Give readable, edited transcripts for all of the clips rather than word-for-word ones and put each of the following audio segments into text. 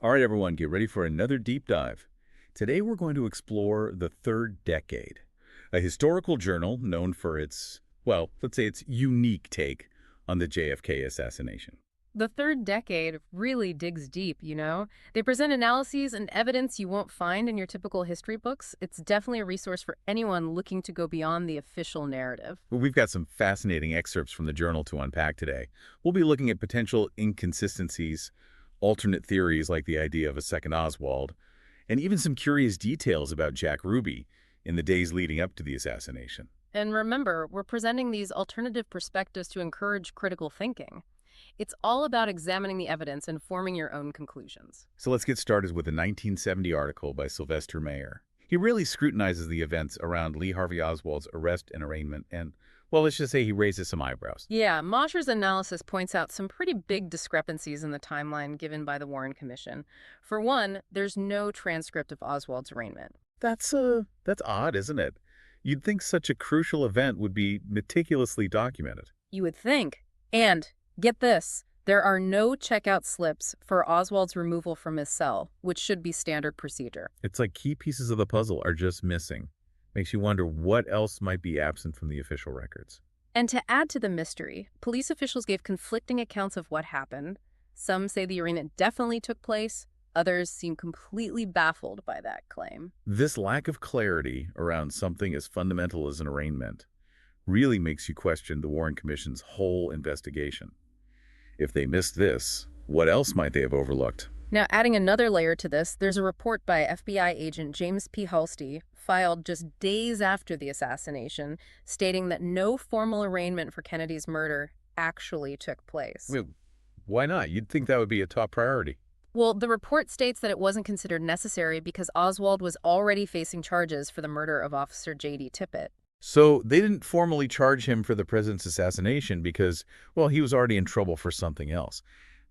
All right, everyone, get ready for another deep dive. Today we're going to explore the third decade, a historical journal known for its, well, let's say its unique take on the JFK assassination. The third decade really digs deep, They present analyses and evidence you won't find in your typical history books. It's definitely a resource for anyone looking to go beyond the official narrative. Well, we've got some fascinating excerpts from the journal to unpack today. We'll be looking at potential inconsistencies, alternate theories like the idea of a second Oswald, and even some curious details about Jack Ruby in the days leading up to the assassination. And remember, we're presenting these alternative perspectives to encourage critical thinking. It's all about examining the evidence and forming your own conclusions. So let's get started with a 1970 article by Sylvester Mayer. He really scrutinizes the events around Lee Harvey Oswald's arrest and arraignment, and, well, let's just say he raises some eyebrows. Yeah, Mosher's analysis points out some pretty big discrepancies in the timeline given by the Warren Commission. For one, there's no transcript of Oswald's arraignment. That's odd, isn't it? You'd think such a crucial event would be meticulously documented. You would think. And get this, there are no checkout slips for Oswald's removal from his cell, which should be standard procedure. It's like key pieces of the puzzle are just missing. Makes you wonder what else might be absent from the official records. And to add to the mystery, police officials gave conflicting accounts of what happened. Some say the arraignment definitely took place. Others seem completely baffled by that claim. This lack of clarity around something as fundamental as an arraignment really makes you question the Warren Commission's whole investigation. If they missed this, what else might they have overlooked? Now, adding another layer to this, there's a report by FBI agent James P. Halsey, filed just days after the assassination, stating that no formal arraignment for Kennedy's murder actually took place. Well, why not? You'd think that would be a top priority. Well, the report states that it wasn't considered necessary because Oswald was already facing charges for the murder of Officer J.D. Tippit. So they didn't formally charge him for the president's assassination because, well, he was already in trouble for something else.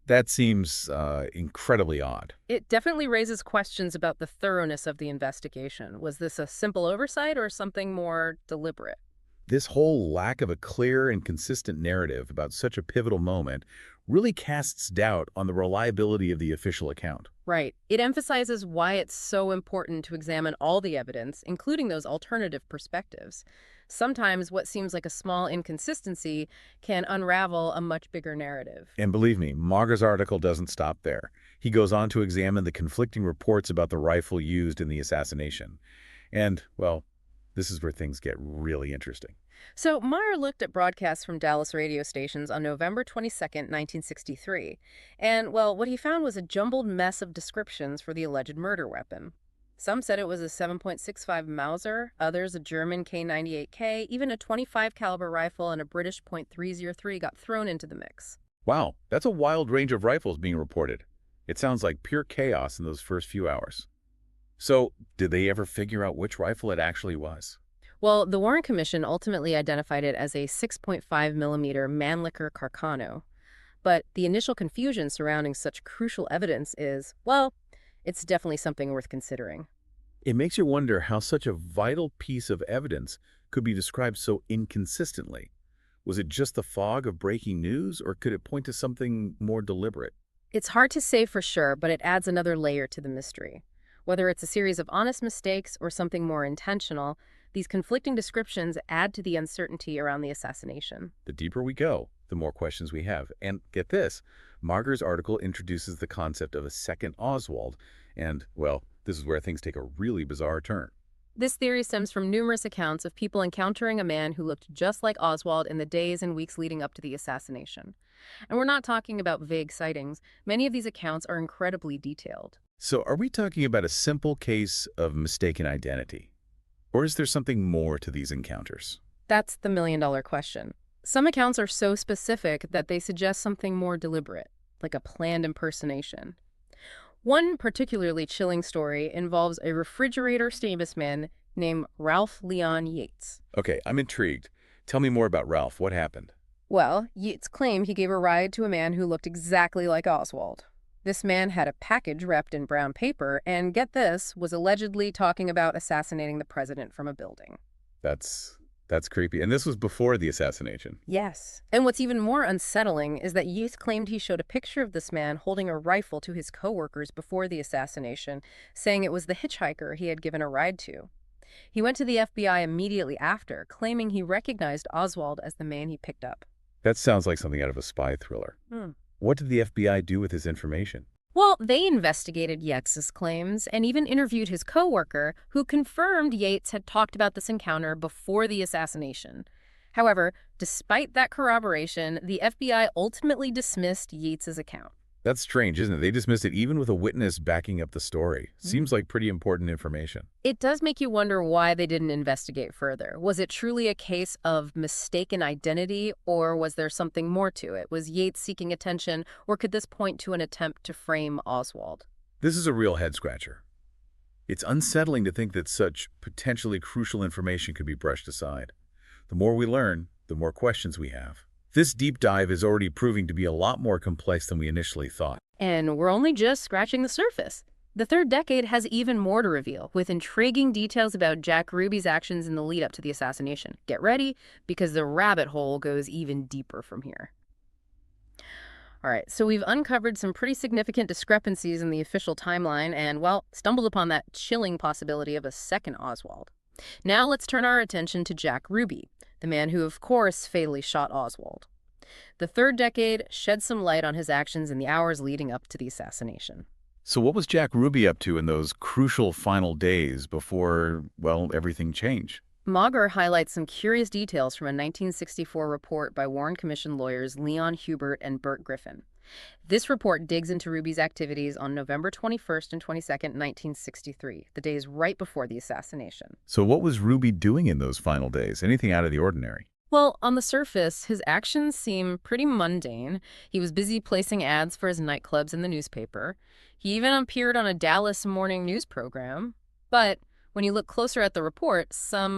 That seems incredibly odd. It definitely raises questions about the thoroughness of the investigation. Was this a simple oversight or something more deliberate? This whole lack of a clear and consistent narrative about such a pivotal moment really casts doubt on the reliability of the official account. Right. It emphasizes why it's so important to examine all the evidence, including those alternative perspectives. Sometimes what seems like a small inconsistency can unravel a much bigger narrative. And believe me, Mager's article doesn't stop there. He goes on to examine the conflicting reports about the rifle used in the assassination. And, well, this is where things get really interesting. So Meyer looked at broadcasts from Dallas radio stations on November 22nd, 1963. And, well, what he found was a jumbled mess of descriptions for the alleged murder weapon. Some said it was a 7.65 Mauser, others a German K98K, even a 25 caliber rifle and a British .303 got thrown into the mix. Wow, that's a wild range of rifles being reported. It sounds like pure chaos in those first few hours. So, did they ever figure out which rifle it actually was? Well, the Warren Commission ultimately identified it as a 6.5 millimeter Mannlicher Carcano. But the initial confusion surrounding such crucial evidence is, well, it's definitely something worth considering. It makes you wonder how such a vital piece of evidence could be described so inconsistently. Was it just the fog of breaking news, or could it point to something more deliberate? It's hard to say for sure, but it adds another layer to the mystery. Whether it's a series of honest mistakes or something more intentional, these conflicting descriptions add to the uncertainty around the assassination. The deeper we go, the more questions we have. And get this, Mager's article introduces the concept of a second Oswald. And, well, this is where things take a really bizarre turn. This theory stems from numerous accounts of people encountering a man who looked just like Oswald in the days and weeks leading up to the assassination. And we're not talking about vague sightings. Many of these accounts are incredibly detailed. So are we talking about a simple case of mistaken identity? Or is there something more to these encounters? That's the million-dollar question. Some accounts are so specific that they suggest something more deliberate, like a planned impersonation. One particularly chilling story involves a refrigerator serviceman named Ralph Leon Yates. Okay, I'm intrigued. Tell me more about Ralph. What happened? Well, Yates claimed he gave a ride to a man who looked exactly like Oswald. This man had a package wrapped in brown paper and, get this, was allegedly talking about assassinating the president from a building. That's That's creepy. And this was before the assassination. Yes. And what's even more unsettling is that Yates claimed he showed a picture of this man holding a rifle to his coworkers before the assassination, saying it was the hitchhiker he had given a ride to. He went to the FBI immediately after, claiming he recognized Oswald as the man he picked up. That sounds like something out of a spy thriller. What did the FBI do with his information? Well, they investigated Yates's claims and even interviewed his coworker, who confirmed Yates had talked about this encounter before the assassination. However, despite that corroboration, the FBI ultimately dismissed Yates's account. That's strange, isn't it? They dismissed it even with a witness backing up the story. Seems like pretty important information. It does make you wonder why they didn't investigate further. Was it truly a case of mistaken identity, or was there something more to it? Was Yates seeking attention, or could this point to an attempt to frame Oswald? This is a real head-scratcher. It's unsettling to think that such potentially crucial information could be brushed aside. The more we learn, the more questions we have. This deep dive is already proving to be a lot more complex than we initially thought. And we're only just scratching the surface. The third decade has even more to reveal, with intriguing details about Jack Ruby's actions in the lead-up to the assassination. Get ready, because the rabbit hole goes even deeper from here. All right, so we've uncovered some pretty significant discrepancies in the official timeline and, well, stumbled upon that chilling possibility of a second Oswald. Now let's turn our attention to Jack Ruby, the man who, of course, fatally shot Oswald. The third decade shed some light on his actions in the hours leading up to the assassination. So what was Jack Ruby up to in those crucial final days before, well, everything changed? Mauger highlights some curious details from a 1964 report by Warren Commission lawyers Leon Hubert and Burt Griffin. This report digs into Ruby's activities on November 21st and 22nd, 1963, the days right before the assassination. So what was Ruby doing in those final days? Anything out of the ordinary? Well, on the surface, his actions seem pretty mundane. He was busy placing ads for his nightclubs in the newspaper. He even appeared on a Dallas morning news program. But when you look closer at the report, some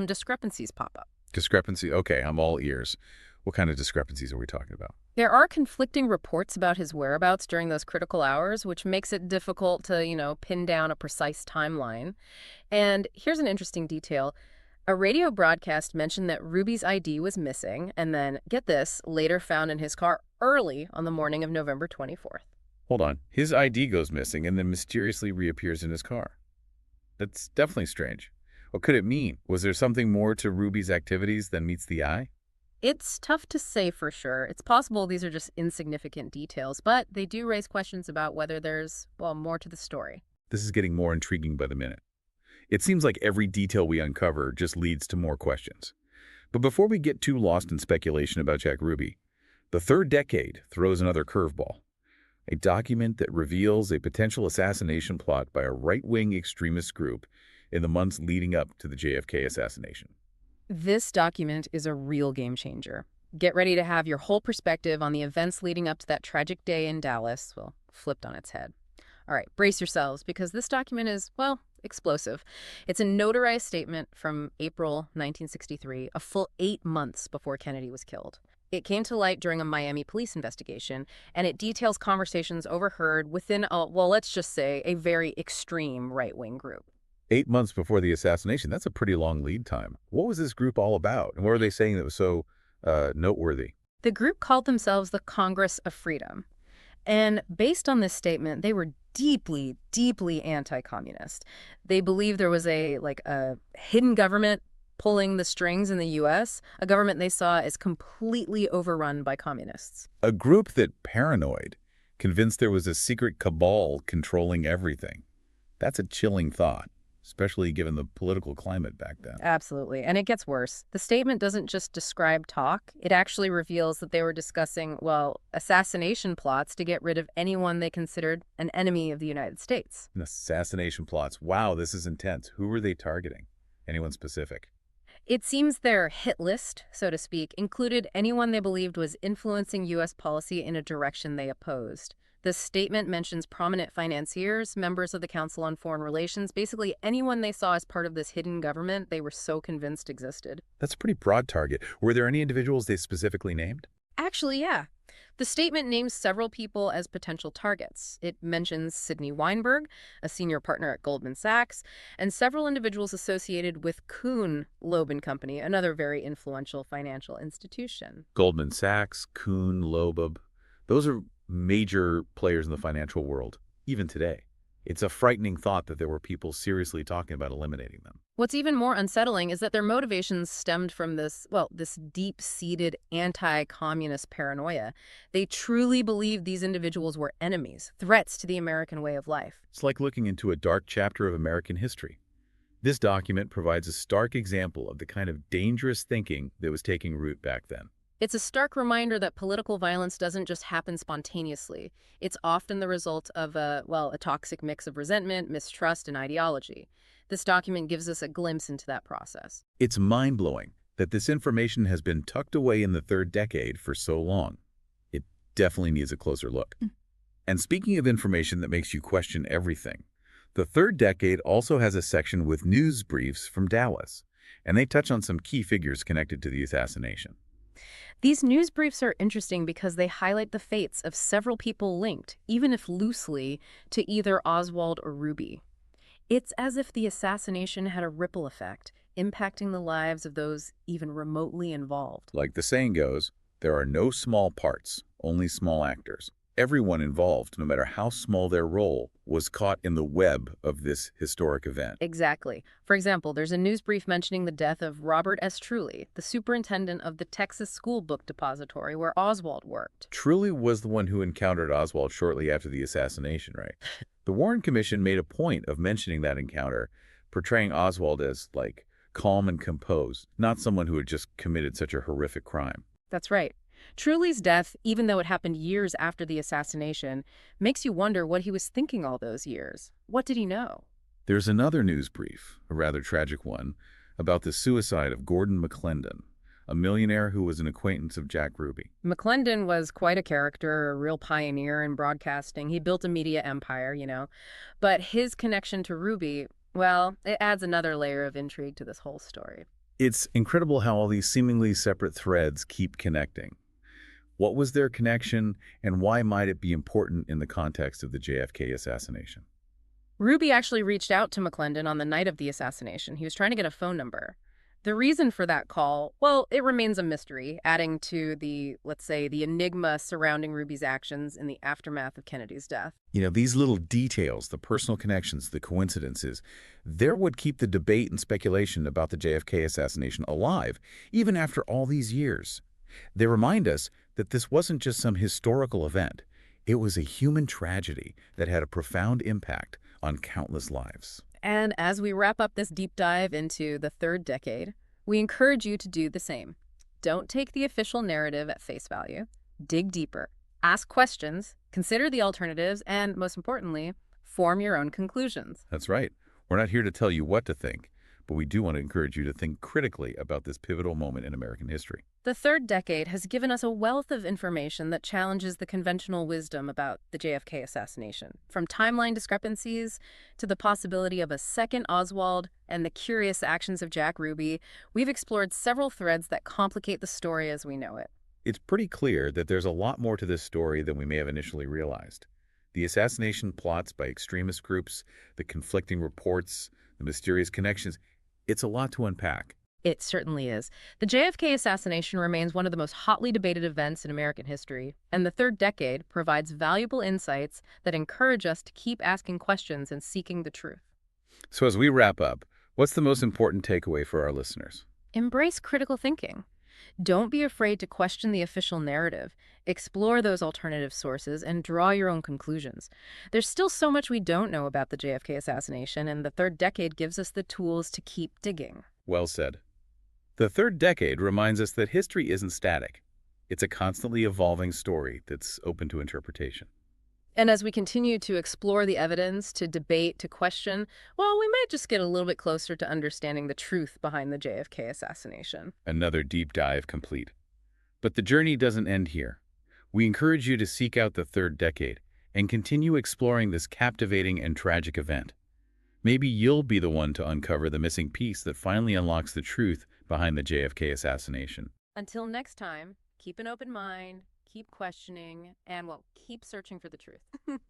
discrepancies pop up. Discrepancy? Okay, I'm all ears. What kind of discrepancies are we talking about? There are conflicting reports about his whereabouts during those critical hours, which makes it difficult to, pin down a precise timeline. And here's an interesting detail. A radio broadcast mentioned that Ruby's ID was missing, and then, get this, later found in his car early on the morning of November 24th. Hold on. His ID goes missing and then mysteriously reappears in his car. That's definitely strange. What could it mean? Was there something more to Ruby's activities than meets the eye? It's tough to say for sure. It's possible these are just insignificant details, but they do raise questions about whether there's, well, more to the story. This is getting more intriguing by the minute. It seems like every detail we uncover just leads to more questions. But before we get too lost in speculation about Jack Ruby, the third decade throws another curveball. A document that reveals a potential assassination plot by a right-wing extremist group in the months leading up to the JFK assassination. This document is a real game changer. Get ready to have your whole perspective on the events leading up to that tragic day in Dallas, well, flipped on its head. All right, brace yourselves, because this document is, well, explosive. It's a notarized statement from April 1963, a full 8 months before Kennedy was killed. It came to light during a Miami police investigation, and it details conversations overheard within let's just say, a very extreme right-wing group. 8 months before the assassination, that's a pretty long lead time. What was this group all about? And what were they saying that was so noteworthy? The group called themselves the Congress of Freedom. And based on this statement, they were deeply, deeply anti-communist. They believed there was a hidden government pulling the strings in the U.S., a government they saw as completely overrun by communists. A group that paranoid, convinced there was a secret cabal controlling everything. That's a chilling thought, especially given the political climate back then. Absolutely. And it gets worse. The statement doesn't just describe talk. It actually reveals that they were discussing, assassination plots to get rid of anyone they considered an enemy of the United States. And assassination plots. Wow, this is intense. Who were they targeting? Anyone specific? It seems their hit list, so to speak, included anyone they believed was influencing U.S. policy in a direction they opposed. The statement mentions prominent financiers, members of the Council on Foreign Relations, basically anyone they saw as part of this hidden government they were so convinced existed. That's a pretty broad target. Were there any individuals they specifically named? Actually, yeah. The statement names several people as potential targets. It mentions Sidney Weinberg, a senior partner at Goldman Sachs, and several individuals associated with Kuhn, Loeb and Company, another very influential financial institution. Goldman Sachs, Kuhn, Loeb, those are major players in the financial world, even today. It's a frightening thought that there were people seriously talking about eliminating them. What's even more unsettling is that their motivations stemmed from this deep-seated anti-communist paranoia. They truly believed these individuals were enemies, threats to the American way of life. It's like looking into a dark chapter of American history. This document provides a stark example of the kind of dangerous thinking that was taking root back then. It's a stark reminder that political violence doesn't just happen spontaneously. It's often the result of a toxic mix of resentment, mistrust, and ideology. This document gives us a glimpse into that process. It's mind-blowing that this information has been tucked away in the third decade for so long. It definitely needs a closer look. And speaking of information that makes you question everything, the third decade also has a section with news briefs from Dallas, and they touch on some key figures connected to the assassination. These news briefs are interesting because they highlight the fates of several people linked, even if loosely, to either Oswald or Ruby. It's as if the assassination had a ripple effect, impacting the lives of those even remotely involved. Like the saying goes, there are no small parts, only small actors. Everyone involved, no matter how small their role, was caught in the web of this historic event. Exactly. For example, there's a news brief mentioning the death of Robert S. Truly, the superintendent of the Texas School Book Depository where Oswald worked. Truly was the one who encountered Oswald shortly after the assassination, right? The Warren Commission made a point of mentioning that encounter, portraying Oswald as, calm and composed, not someone who had just committed such a horrific crime. That's right. Truly's death, even though it happened years after the assassination, makes you wonder what he was thinking all those years. What did he know? There's another news brief, a rather tragic one, about the suicide of Gordon McClendon, a millionaire who was an acquaintance of Jack Ruby. McClendon was quite a character, a real pioneer in broadcasting. He built a media empire, But his connection to Ruby, it adds another layer of intrigue to this whole story. It's incredible how all these seemingly separate threads keep connecting. What was their connection, and why might it be important in the context of the JFK assassination? Ruby actually reached out to McClendon on the night of the assassination. He was trying to get a phone number. The reason for that call, it remains a mystery, adding to the enigma surrounding Ruby's actions in the aftermath of Kennedy's death. These little details, the personal connections, the coincidences, they're what keep the debate and speculation about the JFK assassination alive, even after all these years. They remind us that this wasn't just some historical event. It was a human tragedy that had a profound impact on countless lives. And as we wrap up this deep dive into the third decade, we encourage you to do the same. Don't take the official narrative at face value. Dig deeper. Ask questions, consider the alternatives, and most importantly, form your own conclusions. That's right. We're not here to tell you what to think, but we do want to encourage you to think critically about this pivotal moment in American history. The third decade has given us a wealth of information that challenges the conventional wisdom about the JFK assassination, from timeline discrepancies to the possibility of a second Oswald and the curious actions of Jack Ruby. We've explored several threads that complicate the story as we know it. It's pretty clear that there's a lot more to this story than we may have initially realized. The assassination plots by extremist groups, the conflicting reports, the mysterious connections, it's a lot to unpack. It certainly is. The JFK assassination remains one of the most hotly debated events in American history, and the third decade provides valuable insights that encourage us to keep asking questions and seeking the truth. So as we wrap up, what's the most important takeaway for our listeners? Embrace critical thinking. Don't be afraid to question the official narrative. Explore those alternative sources and draw your own conclusions. There's still so much we don't know about the JFK assassination, and the third decade gives us the tools to keep digging. Well said. The third decade reminds us that history isn't static. It's a constantly evolving story that's open to interpretation. And as we continue to explore the evidence, to debate, to question, we might just get a little bit closer to understanding the truth behind the JFK assassination. Another deep dive complete. But the journey doesn't end here. We encourage you to seek out the third decade and continue exploring this captivating and tragic event. Maybe you'll be the one to uncover the missing piece that finally unlocks the truth behind the JFK assassination. Until next time, keep an open mind, keep questioning, and, well, keep searching for the truth.